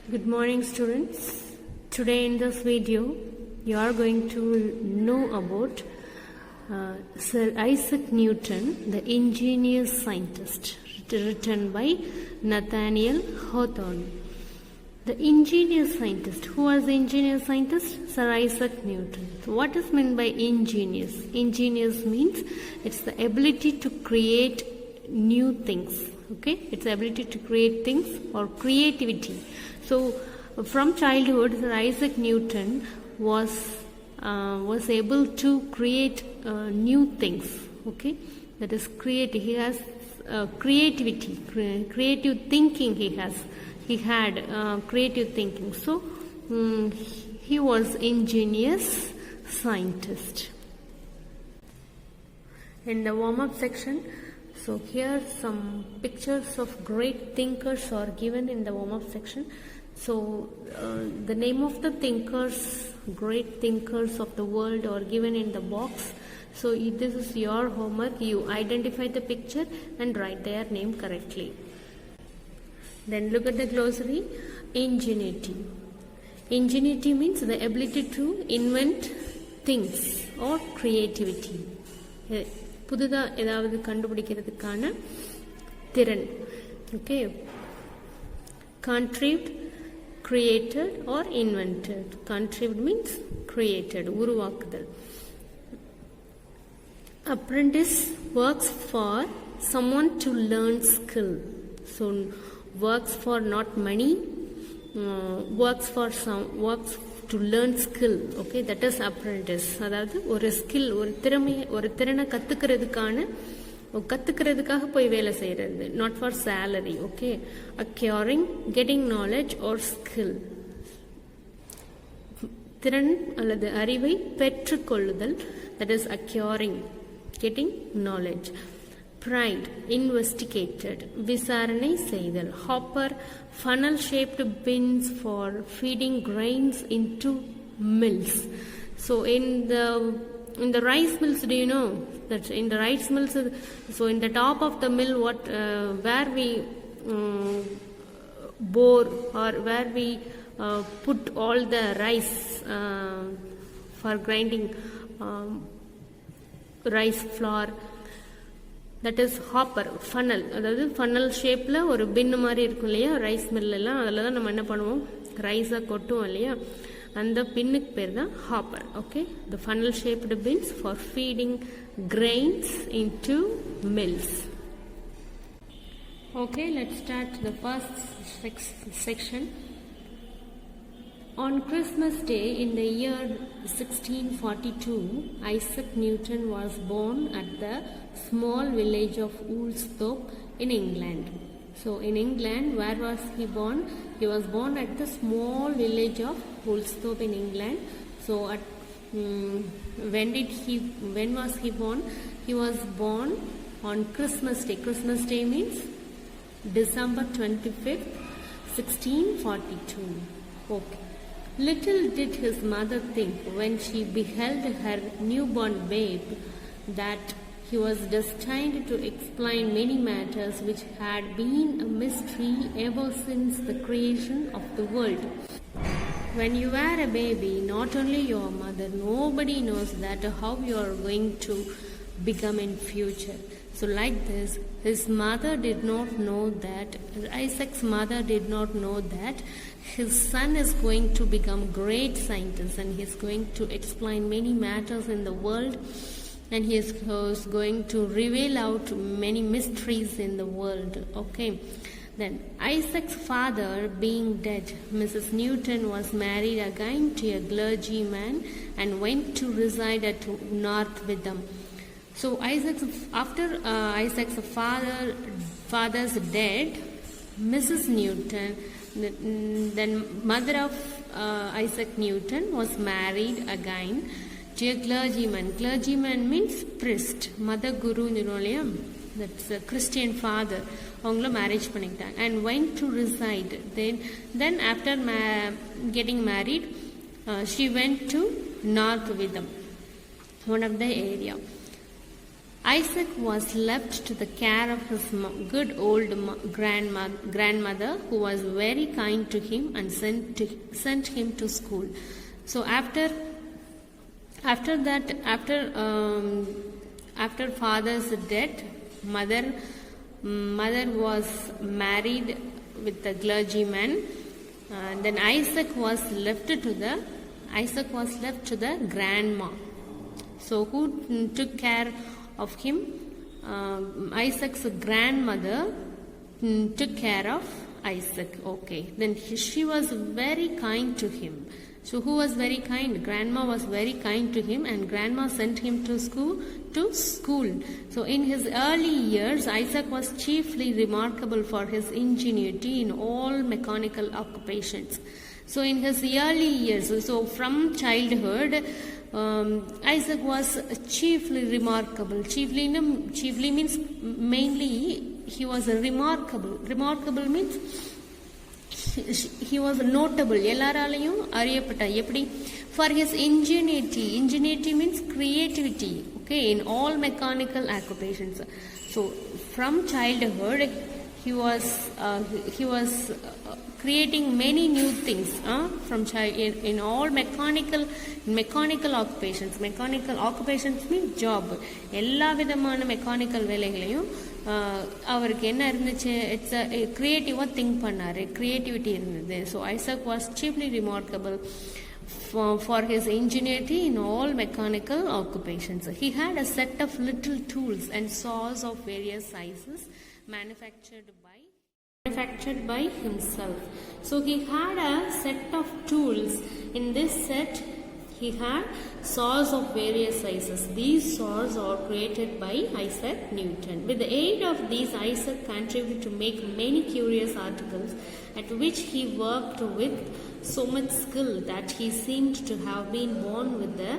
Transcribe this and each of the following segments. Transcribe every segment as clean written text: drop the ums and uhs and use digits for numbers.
Good morning, students. Today in this video you are going to know about Sir Isaac Newton, the ingenious scientist, written by Nathaniel Hawthorne. The ingenious scientist. Who was the ingenious scientist? Sir Isaac Newton. So what is meant by ingenious? Ingenious means it's the ability to create new things. Okay, it's the ability to create things or creativity. So from childhood, Sir Isaac Newton was able to create new things. Okay, that is creative. He has creativity, creative thinking. He had creative thinking. So he was ingenious scientist. In the warm-up section, so here some pictures of great thinkers are given in the warm-up section. So the name of the thinkers, great thinkers of the world, are given in the box. So this is your homework. You identify the picture and write their name correctly. Then look at the glossary. Ingenuity. Ingenuity means the ability to invent things or creativity. புதுதா ஏதாவது கண்டுபிடிக்கிறதுக்கான திறன். Okay. Contrived, created or invented. Contrived means created, உருவாக்குதல். Apprentice works for someone to learn skill. So works for not money, works to learn skill. Okay, that is apprentice. அதாவது ஒரு skill, ஒரு திறனை கத்துக்கிறதுக்காக போய் வேலை செய்யறது, not for salary. Okay, acquiring, getting knowledge or skill. திறன் அல்லது அறிவை பெற்றுக்கொள்ளுதல், that is acquiring, getting knowledge. Pride, investigated, விசாரணை செய்தல். Hopper, funnel shaped bins for feeding grains into mills. So in the rice mills, do you know that in the rice mills, so in the top of the mill, where we bore or where we put all the rice for grinding rice flour, that is hopper. Funnel, அதாவது funnel ஷேப்பில் ஒரு பின்னு மாதிரி இருக்கும் இல்லையா rice மில்லாம், அதில் தான் நம்ம என்ன பண்ணுவோம், ரைஸாக கொட்டுவோம் இல்லையா, அந்த பின்னுக்கு பேர் தான் hopper. Okay, the funnel shaped bins for feeding grains into mills. Okay, let's start the first section. On Christmas Day in the year 1642, Isaac Newton was born at the small village of Woolsthorpe in England. So in England, where was he born? He was born at the small village of Woolsthorpe in England. So when was he born? He was born on Christmas Day. Christmas Day means December 25th, 1642. Okay. Little did his mother think when she beheld her newborn babe that he was destined to explain many matters which had been a mystery ever since the creation of the world. When you are a baby, not only your mother, nobody knows that how you are going to become in future. So like this, his mother did not know that, Isaac's mother did not know that his son is going to become great scientist and he is going to explain many matters in the world, and he is going to reveal out many mysteries in the world. Okay. Then Isaac's father being dead, Mrs. Newton was married again to a clergyman and went to reside at North with them. So after Isaac's father's dead, Mrs. Newton, then mother of Isaac Newton, was married again to a clergyman. Clergyman means priest. Mother Guru, that's a Christian father. அவங்கள marriage பண்ணிக்கிட்டாங்க. And went to reside. Then after getting married, she went to North with them, one of the area. Isaac was left to the care of his good old grandmother, who was very kind to him and sent him to school. So after father's death, mother was married with the clergyman. Then Isaac was left to the grandma. So who took care of him? Isaac's grandmother took care of Isaac. Okay. Then she was very kind to him. So who was very kind? Grandma was very kind to him, and grandma sent him to school. So in his early years, Isaac was chiefly remarkable for his ingenuity in all mechanical occupations. So in his early years, so from childhood, Isaac was chiefly remarkable. Chiefly means mainly he was remarkable. Remarkable means he was notable. எல்லாராலையும் அறியப்பட்ட எப்படி? For his ingenuity. Ingenuity means creativity. Okay, in all mechanical occupations. So from childhood, he was creating many new things in all mechanical occupations. Mechanical occupations means job. எல்லா விதமான mechanical வேலைகளையும் அவருக்கு என்ன இருந்துச்சு? It's கிரியேட்டிவாக think பண்ணார், creativity இருந்தது. So Isaac was cheaply remarkable for his ingenuity in all mechanical occupations. He had a set of little tools and saws of various sizes manufactured by himself. So he had a set of tools. In this set, he had saws of various sizes. These saws are created by Isaac Newton. With the aid of these, Isaac contributed to make many curious articles, at which he worked with so much skill that he seemed to have been born with the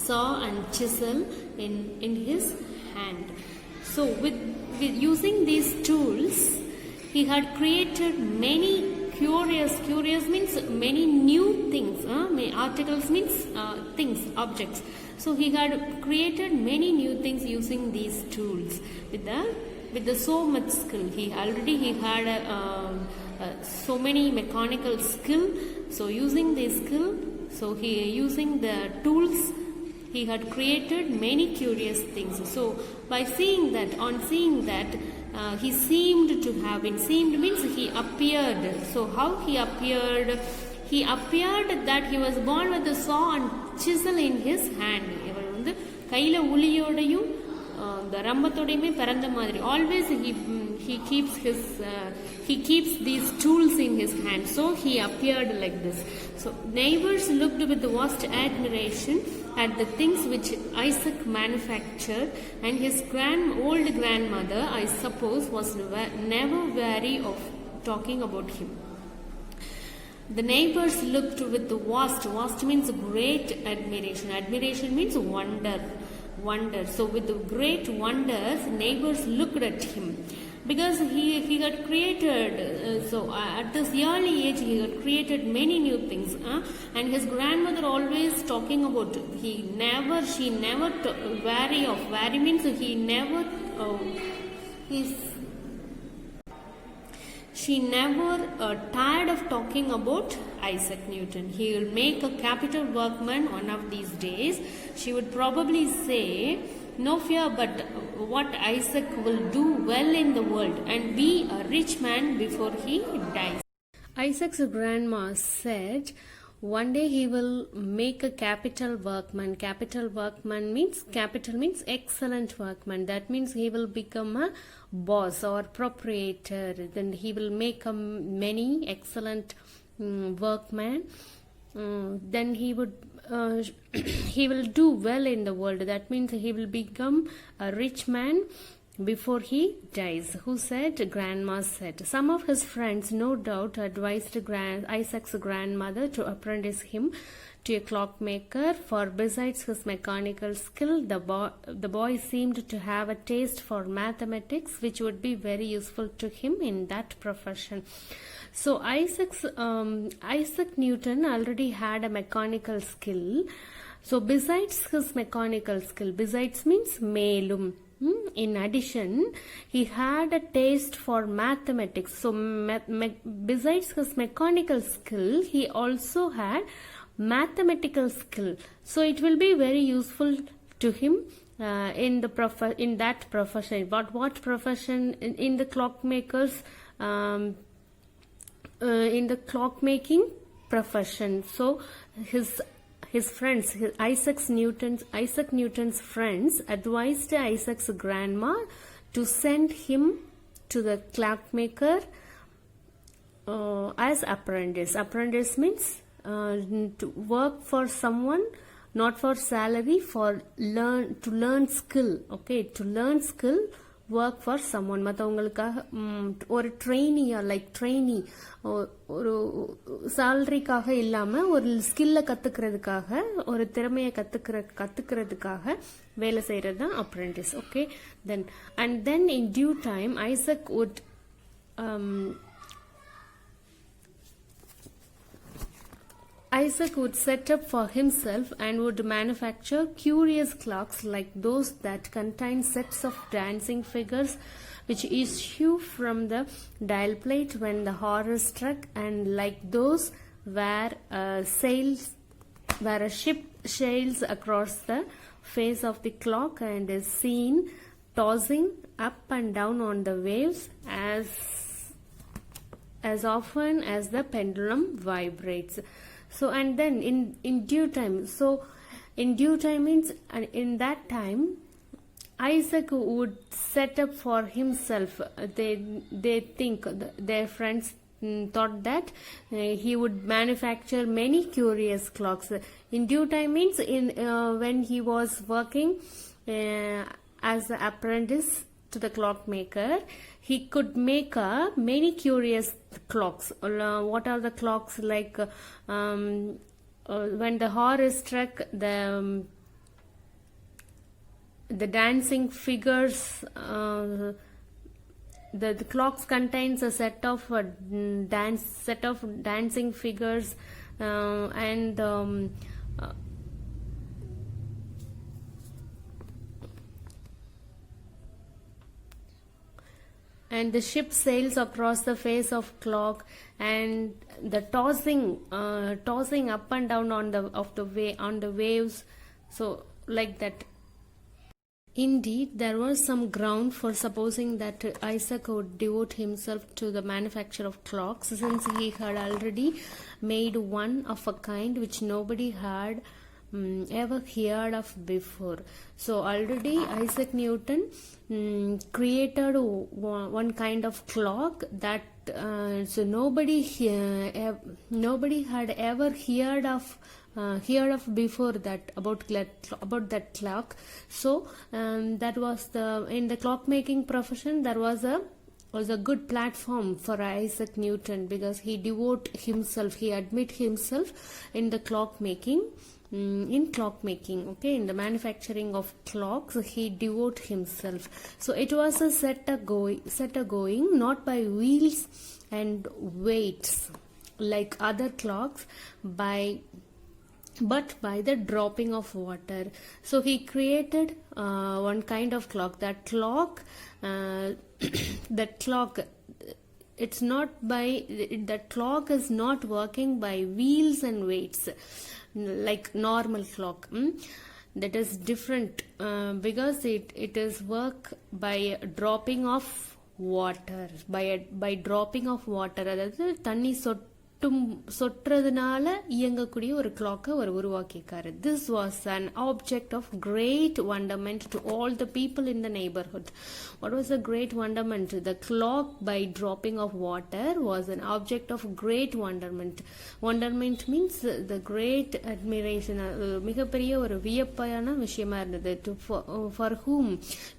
saw and chisel in his hand. So with using these tools, he had created many curious means many new things. Articles means things, objects. So he had created many new things using these tools with the so much skill. He had so many mechanical skill. So using this skill, using the tools, he had created many curious things. So by seeing that, he seemed to have been. Seemed means he appeared. So how he appeared? He appeared that he was born with a saw and chisel in his hand. இவர் வந்து கையில உளியோடையும் the ரம்பத்தோடையுமே பிறந்த மாதிரி. Always he keeps these tools in his hand. So he appeared like this. So neighbors looked with vast admiration at the things which Isaac manufactured, and his old grandmother, I suppose, was never weary of talking about him. The neighbors looked with vast means great admiration. Admiration means wonder. So with great wonders, neighbors looked at him, because he had created, at this early age he had created many new things, and his grandmother always talking about, she never vary means she never tired of talking about Isaac Newton. He will make a capital workman one of these days. She would probably say, no fear, but what Isaac will do well in the world and be a rich man before he dies. Isaac's grandma said, one day he will make a capital workman. Capital means excellent workman. That means he will become a boss or proprietor. Then he will make many excellent workman. Then he will do well in the world. That means he will become a rich man before he dies. Who said? Grandma said. Some of his friends, no doubt, advised Isaac's grandmother to apprentice him to a clockmaker, for besides his mechanical skill, the boy seemed to have a taste for mathematics, which would be very useful to him in that profession. So Isaac Newton already had a mechanical skill. So besides his mechanical skill, besides means மேலும், In addition, he had a taste for mathematics. So besides his mechanical skill, he also had mathematical skill. So it will be very useful to him in that profession. What profession? In the clockmakers, in the clockmaking profession. So his friends, Isaac Newton's friends advised Isaac's grandma to send him to the clockmaker as apprentice. Apprentice means to work for someone, not for salary, to learn skill. Okay, to learn skill, work for someone. மற்றவங்களுக்காக ஒரு ட்ரெயினியா, like trainee, ஒரு சேலரிக்காக இல்லாமல் ஒரு ஸ்கில்லை கற்றுக்கிறதுக்காக, ஒரு திறமையை கற்றுக்கிறதுக்காக வேலை செய்கிறது தான் apprentice. Okay, then in due time Isaac would set up for himself and would manufacture curious clocks like those that contain sets of dancing figures which issue from the dial plate when the horror struck, and like those where a ship sails across the face of the clock and is seen tossing up and down on the waves as often as the pendulum vibrates. So and then in due time, so in due time means in that time Isaac would set up for himself. They think, their friends thought that he would manufacture many curious clocks. In due time means when he was working as an apprentice to the clockmaker, he could make many curious clocks. What are the clocks? Like when the horror is struck, the dancing figures, the clocks contains a set of dancing figures, and and the ship sails across the face of clock, and the tossing up and down on the waves. So like that. Indeed, there was some ground for supposing that Isaac would devote himself to the manufacture of clocks, since he had already made one of a kind which nobody had ever heard of before. So already Isaac Newton created one kind of clock that so nobody had ever heard of before that, about that clock. So that was in the clockmaking profession, there was a good platform for Isaac Newton, because he admit himself in the clockmaking. In clockmaking, okay, in the manufacturing of clocks, he devote himself. So it was a set going not by wheels and weights like other clocks, but by the dropping of water. So he created one kind of clock. That clock it's not by, that clock is not working by wheels and weights like normal clock. That is different, because it is work by dropping of water, by dropping of water. அதாவது தண்ணி சொட்டுறதுனால இயங்கக்கூடிய ஒரு கிளாக்கை அவர் உருவாக்கியிருக்காரு. This was an object of great wonderment to all the people in the neighborhood. What was the great wonderment? The clock by dropping of water was an object of great wonderment. Wonderment means the great admiration. மிகப்பெரிய ஒரு வியப்பான விஷயமா இருந்தது. For whom?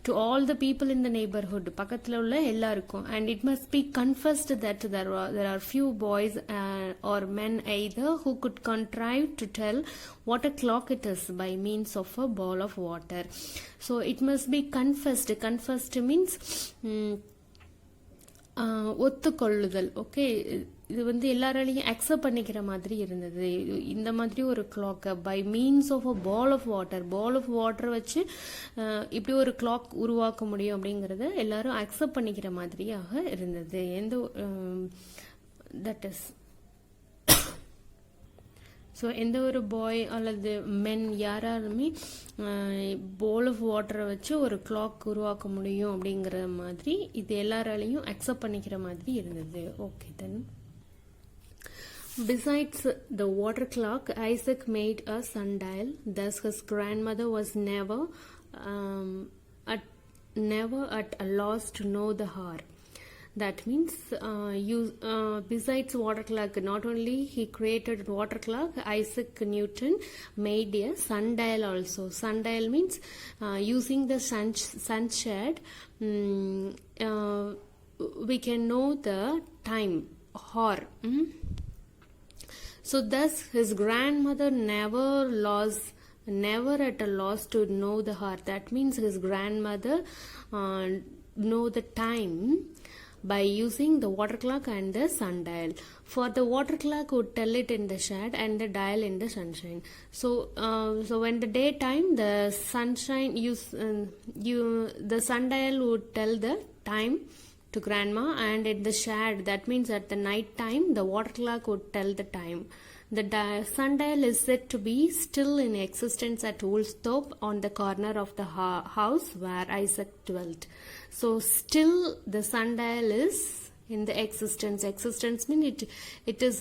To all the people in the neighborhood. பக்கத்துல உள்ள எல்லாருக்கும். And it must be confessed that there are few boys or men either who could contrive to tell what a clock it is by means of a ball of water. So it must be confessed. Confessed means ஒத்துக்கொள்ளுதல். Okay, இது வந்து எல்லாராலையும் accept பண்ணிக்கிற மாதிரி இருந்தது. இந்த மாதிரி ஒரு கிளாக்கை by means of a bowl of வாட்டரை வச்சு இப்படி ஒரு கிளாக் உருவாக்க முடியும் அப்படிங்கிறத எல்லாரும் அக்செப்ட் பண்ணிக்கிற மாதிரியாக இருந்தது. தட் இஸ் ஸோ எந்த ஒரு பாய் அல்லது மென் யாராலுமே பால் ஆஃப் வாட்டரை வச்சு ஒரு கிளாக் உருவாக்க முடியும் அப்படிங்கிற மாதிரி இது எல்லாராலையும் அக்செப்ட் பண்ணிக்கிற மாதிரி இருந்தது. Okay then besides the water clock, Isaac made a sundial. Thus his grandmother was never at a loss to know the hour. That means besides water clock, not only he created water clock, Isaac Newton made a sundial also. Sundial means using the sunshade we can know the time, hour. So thus his grandmother never at a loss to know the hour. That means his grandmother know the time by using the water clock and the sundial. For the water clock would tell it in the shade and the dial in the sunshine. So when the daytime, the the sundial would tell the time to grandma, and at the shade, that means at the night time, the water clock would tell the time. The sundial is said to be still in existence at Woolsthorpe on the corner of the house where Isaac dwelt. So still the sundial is in the existence. Existence means it is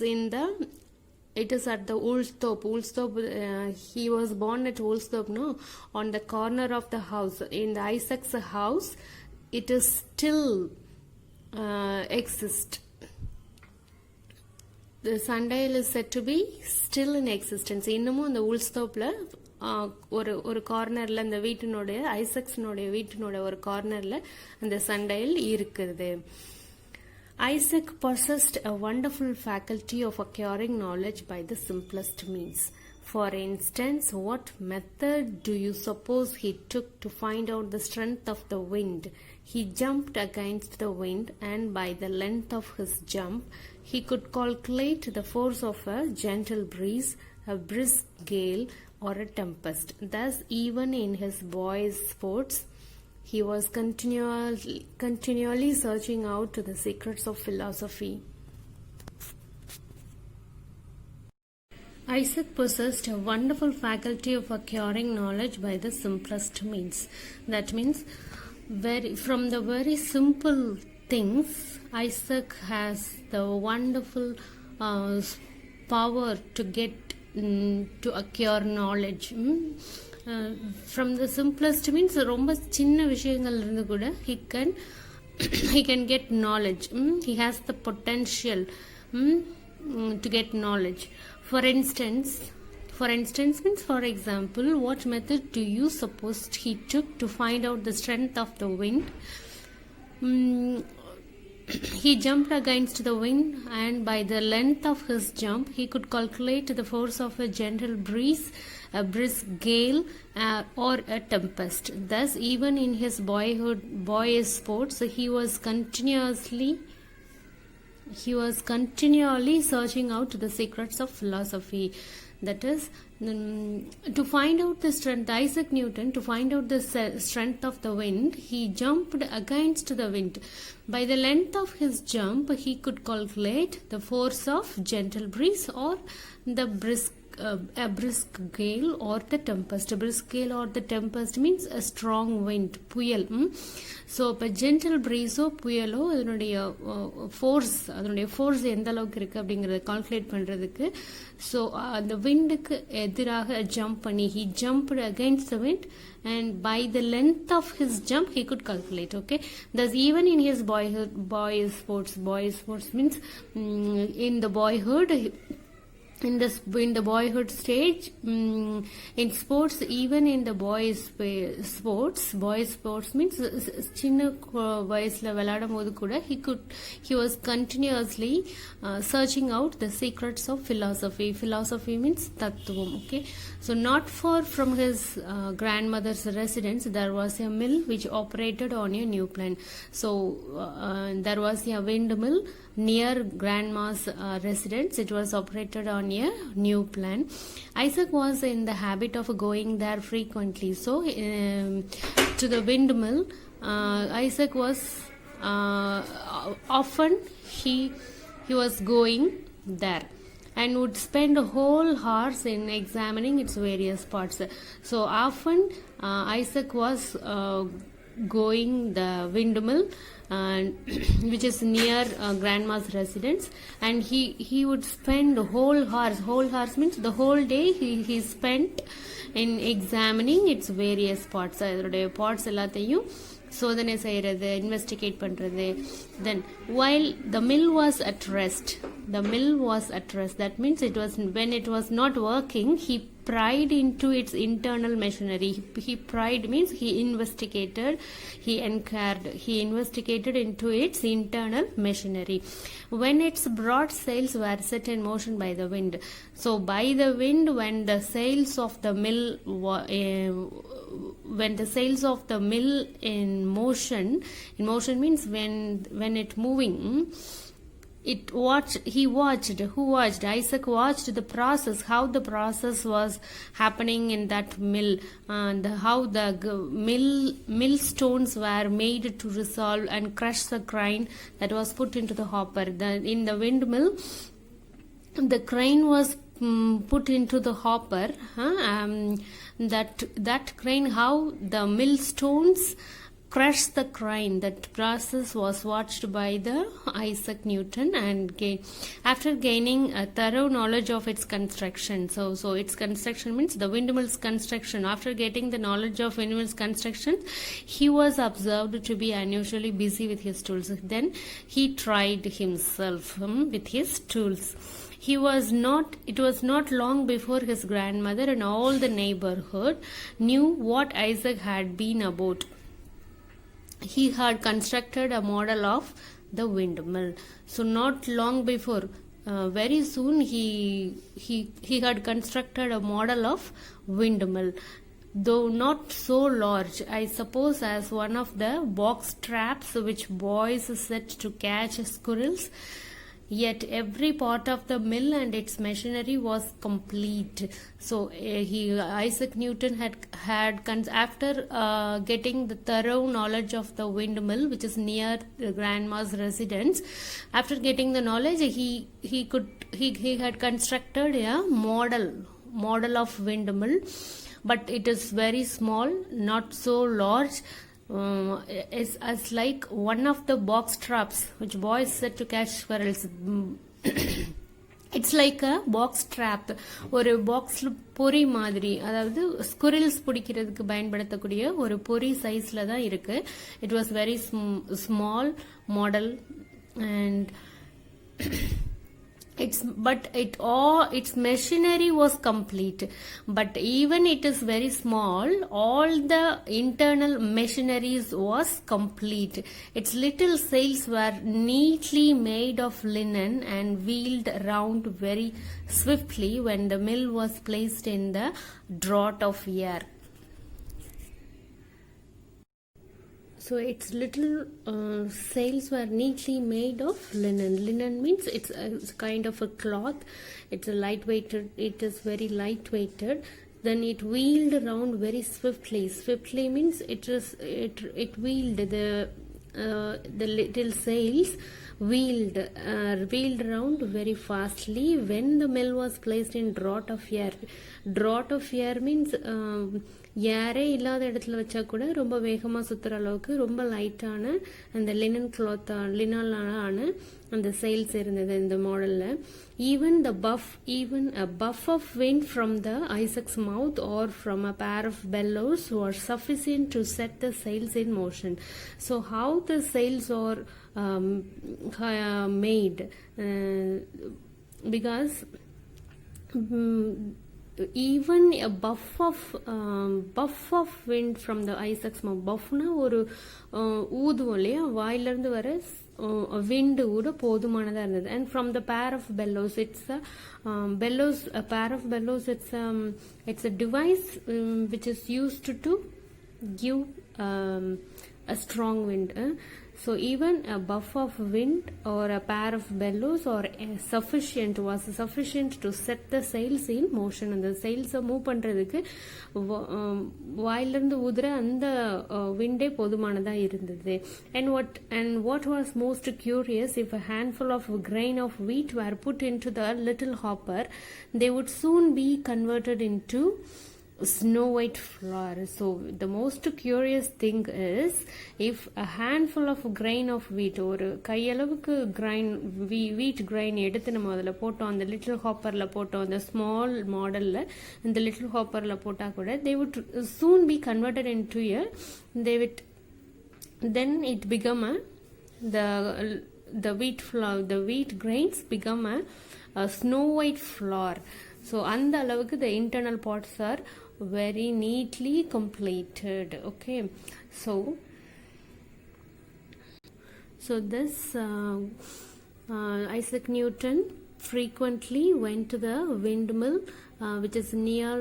at the Woolsthorpe. He was born at Woolsthorpe, no? On the corner of the house. In the Isaac's house, it is still exist. The sundial is said to be still in existence. இன்னமும் அந்த Woolsthorpeல ஒரு கார்னர்ல அந்த வீட்டினுடைய ஐசக்ஸ்னுடைய வீட்டினுடைய ஒரு கார்னர்ல அந்த சண்டையில் இருக்குது. Isaac possessed a wonderful faculty of acquiring knowledge by the simplest means. For instance, what method do you suppose he took to find out the strength of the wind? He jumped against the wind, and by the length of his jump, he could calculate the force of a gentle breeze, a brisk gale, or a tempest. Thus, even in his boy's sports, he was continually searching out the secrets of philosophy. Isaac possessed a wonderful faculty of acquiring knowledge by the simplest means. That means, from the very simple things, Isaac has the wonderful power to get to acquire knowledge. From the simplest means ரொம்ப சின்ன விஷயங்கள் இருந்து கூட he can get knowledge. He has the potential to get knowledge. For instance means, for example, what method do you suppose he took to find out the strength of the wind? He jumped against the wind, and by the length of his jump, he could calculate the force of a gentle breeze, a brisk gale, or a tempest. Thus, even in his boyish sports, he was continually searching out the secrets of philosophy. That is, to find out the strength, Isaac Newton, to find out the strength of the wind, he jumped against the wind. By the length of his jump, he could calculate the force of gentle breeze or the a brisk gale or the tempest. A brisk gale or the tempest means a strong wind, புயல். So இப்போ gentle ப்ரீஸோ புயலோ அதனுடைய force எந்த அளவுக்கு இருக்குது அப்படிங்கிறத calculate பண்ணுறதுக்கு so அந்த விண்டுக்கு எதிராக ஜம்ப் பண்ணி he jumped against the wind, and by the length of his jump he could calculate. Okay, thus even in his boyish sports means in the boyhood, in the boyhood stage, in sports, even in the boys sports means சின்ன வயசுல விளையாடும் போது கூட he was continuously searching out the secrets of philosophy means தத்துவம். Okay, so not far from his grandmother's residence there was a mill which operated on a new plan. So there was a windmill near grandma's residence. It was operated on a new plan. Isaac was in the habit of going there frequently. So to the windmill, Isaac was often he was going there and would spend whole hours in examining its various parts. So often Isaac was going the windmill which is near grandma's residence, and he would spend whole hours means the whole day he spent in examining its various parts. அதோடைய parts எல்லாத்தையும் சோதனை செய்கிறது, investigate பண்ணுறது. Then while the mill was at rest, that means it was when it was not working, he pried into its internal machinery. He pried means he investigated into its internal machinery. When its broad sails were set in motion by the wind. So by the wind, when the sails of the mill in motion means when it moving, Isaac watched the process, how the process was happening in that mill, and how the mill stones were made to resolve and crush the grain that was put into the hopper. In the windmill, the grain was put into the hopper. That grain, how the mill stones crush the grain, that process was watched by the Isaac Newton, and after gaining a thorough knowledge of its construction. So its construction means the windmill's construction. After getting the knowledge of windmill's construction, he was observed to be unusually busy with his tools. Then he tried himself with his tools. It was not long before his grandmother and all the neighborhood knew what Isaac had been about. He had constructed a model of the windmill. So not long before, very soon he had constructed a model of windmill, though not so large, I suppose, as one of the box traps which boys set to catch squirrels. Yet every part of the mill and its machinery was complete. So Isaac Newton had after getting the thorough knowledge of the windmill, which is near grandma's residence, after getting the knowledge, he had constructed a model of windmill, but it is very small, not so large. As like one of the box traps which boys set to catch squirrels. It's like a box trap. ஒரு பாக்ஸ்ல பொறி மாதிரி, அதாவது squirrels பிடிக்கிறதுக்கு பயன்படுத்தக்கூடிய ஒரு பொறி சைஸ்ல தான் இருக்கு. It was very small model, and its machinery was complete. But even it is very small, all the internal machineries was complete. Its little sails were neatly made of linen and wheeled round very swiftly when the mill was placed in the draught of air. So its little sails were neatly made of linen. Linen means it's a kind of a cloth. It's a lightweighted. It is very lightweighted. Then it wheeled around very swiftly. Swiftly means it wheeled the little sails wheeled around very fastly when the mill was placed in draught of air. Draught of air means ஏரே இல்லாத இடத்துல வச்சா கூட ரொம்ப வேகமாக சுற்றுற அளவுக்கு ரொம்ப லைட்டான அந்த லினாலான அந்த sails இருந்தது இந்த மாடலில். Even a puff of wind from the Isaac's mouth or from a pair of bellows was sufficient to set the sails in motion. So how the sails are made? Because even a puff of wind from the Isaac's mouth. Puffna ஒரு ஊதுவோம் இல்லையா, வாயிலிருந்து வர விண்டு கூட போதுமானதாக இருந்தது. And from the pair of bellows, it's a pair of bellows, it's a device which is used to give a strong wind. So even a puff of wind or a pair of bellows or was sufficient to set the sails in motion. அந்த sails move பண்றதுக்கு வாயிலிருந்து ஊதுற அந்த விண்டே போதுமானதா இருந்தது. And what was most curious, if a handful of grain of wheat were put into the little hopper, they would soon be converted into snow white flour. So the most curious thing is, if a handful of grain of wheat, ஒரு கையளவுக்கு wheat grain எடுத்து நம்ம அதில் போட்டோம், அந்த little ஹாப்பரில் போட்டோம், அந்த small மாடலில் இந்த லிட்டில் ஹாப்பரில் போட்டால் கூட they would soon be converted into then it become the wheat grains become a snow white flour. So அந்த அளவுக்கு the internal parts are very neatly completed. Okay, so this Isaac Newton frequently went to the windmill which is near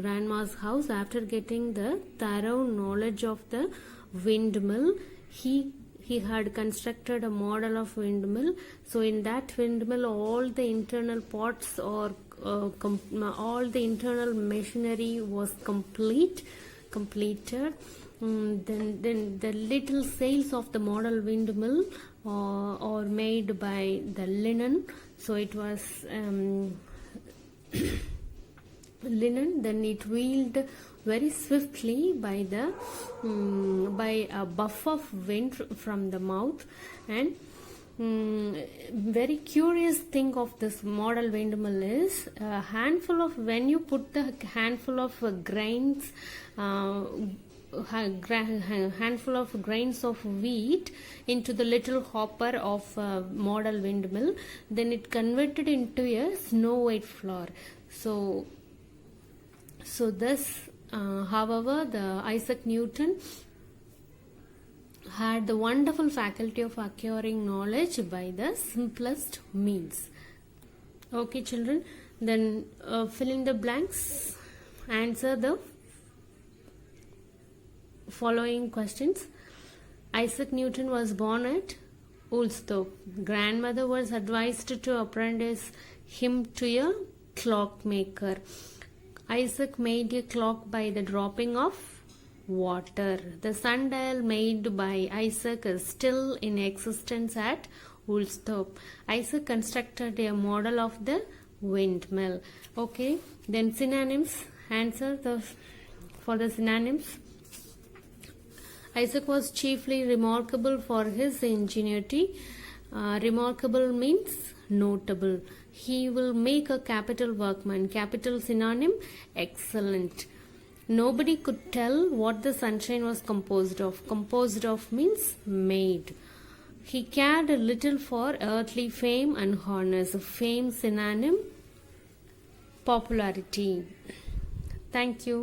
grandma's house. After getting the thorough knowledge of the windmill, he had constructed a model of windmill. So in that windmill, all the internal parts or all the internal machinery was completed. Then the little sails of the model windmill are made by the linen. So it was linen. Then it wheeled very swiftly by a puff of wind from the mouth. And very curious thing of this model windmill is when you put the handful of grains of wheat into the little hopper of model windmill, then it converted into a snow white flour. So this however, the Isaac Newton had the wonderful faculty of acquiring knowledge by the simplest means. Okay children, then fill in the blanks, answer the following questions. Isaac Newton was born at Woolsthorpe. Grandmother was advised to apprentice him to a clockmaker. Isaac made a clock by the dropping of water. The sundial made by Isaac is still in existence at Woolsthorpe. Isaac constructed a model of the windmill. Okay, then synonyms. Answer for the synonyms. Isaac was chiefly remarkable for his ingenuity. Remarkable means notable. He will make a capital workman. Capital synonym, excellent. Nobody could tell what the sunshine was composed of. Composed of means made. He cared a little for earthly fame and honors. Fame synonym, popularity. Thank you.